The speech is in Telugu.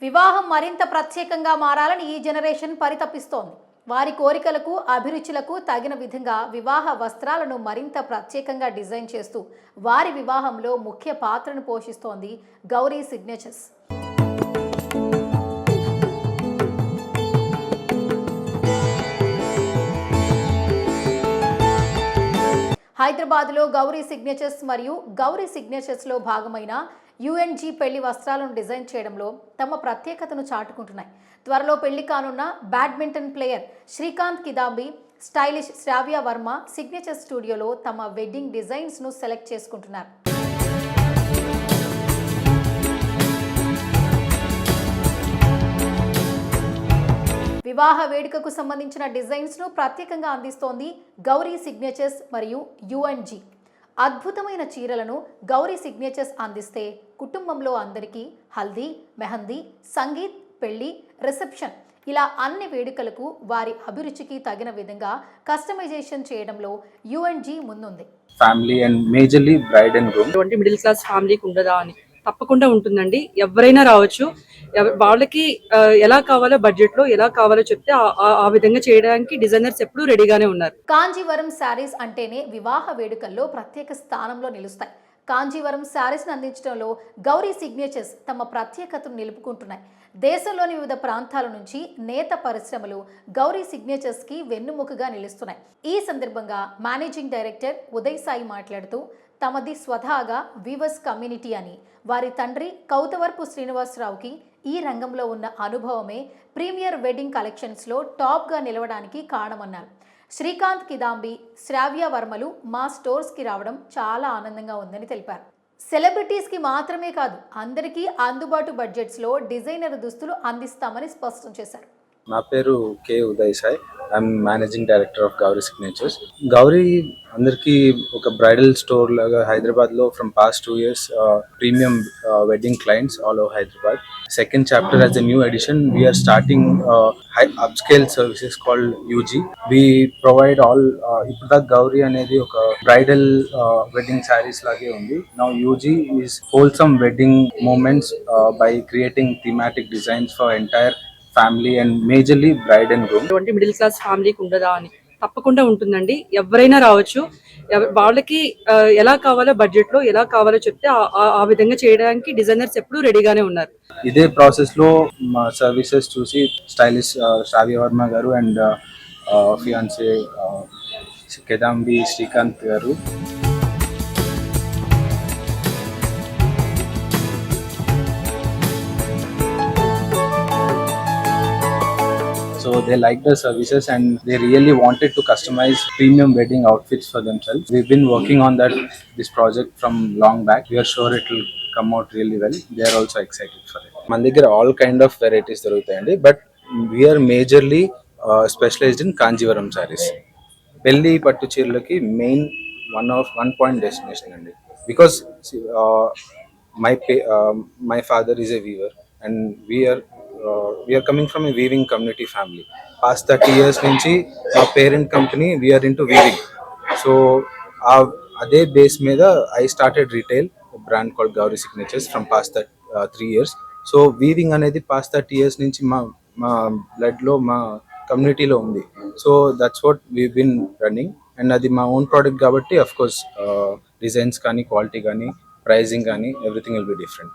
వివాహం మరింత ప్రత్యేకంగా మారాలని ఈ జనరేషన్ పరితపిస్తోంది. వారి కోరికలకు, అభిరుచులకు తగిన విధంగా వివాహ వస్త్రాలను మరింత ప్రత్యేకంగా డిజైన్ చేస్తూ వారి వివాహంలో ముఖ్య పాత్రను పోషిస్తోంది గౌరీ సిగ్నేచర్స్. హైదరాబాద్లో గౌరీ సిగ్నేచర్స్ మరియు గౌరీ సిగ్నేచర్స్లో భాగమైన యుఎన్జీ పెళ్లి వస్త్రాలను డిజైన్ చేయడంలో తమ ప్రత్యేకతను చాటుకుంటున్నాయి. త్వరలో పెళ్లి కానున్న badminton player Srikanth Kidambi, stylish Shravya Varma signature స్టూడియోలో తమ వెడ్డింగ్ డిజైన్స్ను సెలెక్ట్ చేసుకుంటున్నారు. వివాహ వేడుకకు సంబంధించిన డిజైన్స్ను ప్రత్యేకంగా అందిస్తోంది గౌరీ సిగ్నేచర్స్ మరియు యుఎన్జీ. అద్భుతమైన చీరలను గౌరీ సిగ్నేచర్స్ అందిస్తే కుటుంబంలో అందరికీ హల్దీ, మెహందీ, సంగీత్, పెళ్లి, రిసెప్షన్ ఇలా అన్ని వేడుకలకు వారి అభిరుచికి తగిన విధంగా కస్టమైజేషన్ చేయడంలో యుఎన్జీ ముందుంది. Family and majorly bride and groom middle class ఫ్యామిలీకి ఉండదా అని తప్పకుండా ఉంటుందండి. ఎవరైనా రావచ్చు. వాళ్ళకి ఎలా కావాలో బడ్జెట్ లో ఎలా కావాలో చెప్తే ఆ విధంగా చేయడానికి డిజైనర్స్ ఎప్పుడు రెడీగానే ఉన్నారు. కాంజీవరం శారీస్ అంటేనే వివాహ వేడుకల్లో ప్రత్యేక స్థానంలో నిలుస్తాయి. కాంజీవరం శారీస్ని అందించడంలో గౌరీ సిగ్నేచర్స్ తమ ప్రత్యేకతను నిలుపుకుంటున్నాయి. దేశంలోని వివిధ ప్రాంతాల నుంచి నేత పరిశ్రమలు గౌరీ సిగ్నేచర్స్కి వెన్నుముకగా నిలుస్తున్నాయి. ఈ సందర్భంగా మేనేజింగ్ డైరెక్టర్ ఉదయ్ సాయి మాట్లాడుతూ తమది స్వతహాగా వీవర్స్ కమ్యూనిటీ అని, వారి తండ్రి కౌతవర్పు శ్రీనివాసరావుకి ఈ రంగంలో ఉన్న అనుభవమే ప్రీమియర్ వెడ్డింగ్ కలెక్షన్స్లో టాప్గా నిలవడానికి కారణమన్నారు. శ్రీకాంత్ కిదాంబి, శ్రావ్య వర్మలు మా స్టోర్స్కి రావడం చాలా ఆనందంగా ఉందని తెలిపారు. సెలబ్రిటీస్కి మాత్రమే కాదు, అందరికీ అందుబాటు బడ్జెట్స్లో డిజైనర్ దుస్తులు అందిస్తామని స్పష్టం చేశారు. నా పేరు K Uday Sai. I'm managing director of Gowri signatures. Gowri అందరికీ ఒక బ్రైడల్ స్టోర్ లాగా హైదరాబాద్లో from past 2 years premium wedding clients all over Hyderabad. Second chapter as a new edition we're starting upscale services called UG. We provide all ఇప్పుడు దాకా గౌరీ అనేది ఒక బ్రైడల్ వెడ్డింగ్ శారీస్ లాగే ఉంది. Now UG is wholesome wedding moments by creating thematic designs for entire family and majorly bride and groom. Middle class ఫ్యామిలీకి ఉండదా అని తప్పకుండా ఉంటుందండి. ఎవరైనా రావచ్చు. వాళ్ళకి ఎలా కావాలో బడ్జెట్ లో ఎలా కావాలో చెప్తే ఆ విధంగా చేయడానికి డిజైనర్స్ ఎప్పుడు రెడీగానే ఉన్నారు. ఇదే ప్రాసెస్ లో మా సర్వీసెస్ చూసి స్టైలిష్ శ్రావ్య వర్మ గారు అండ్ ఫియాన్సే కిదాంబి శ్రీకాంత్ గారు So they liked the services and they really wanted to customize premium wedding outfits for themselves. We've been working on this project from long back. We are sure it will come out really well. They are also excited for it. మన దగ్గర all kind of varieties దొరుకుతాయండి, but we are majorly specialized in Kanjeevaram sarees. పెళ్లి పట్టు చీరలకి మెయిన్ one point destination అండి. Because my father is a weaver and we are coming from a weaving community family. Past 30 years nunchi our parent company we are into weaving. So ade base meeda I started retail a brand called Gowri Signatures from past 3 years. So weaving anedi past 30 years nunchi ma blood lo ma community lo undi. So that's what we've been running and adi my own product kabatti of course designs kani quality kani pricing kani everything will be different.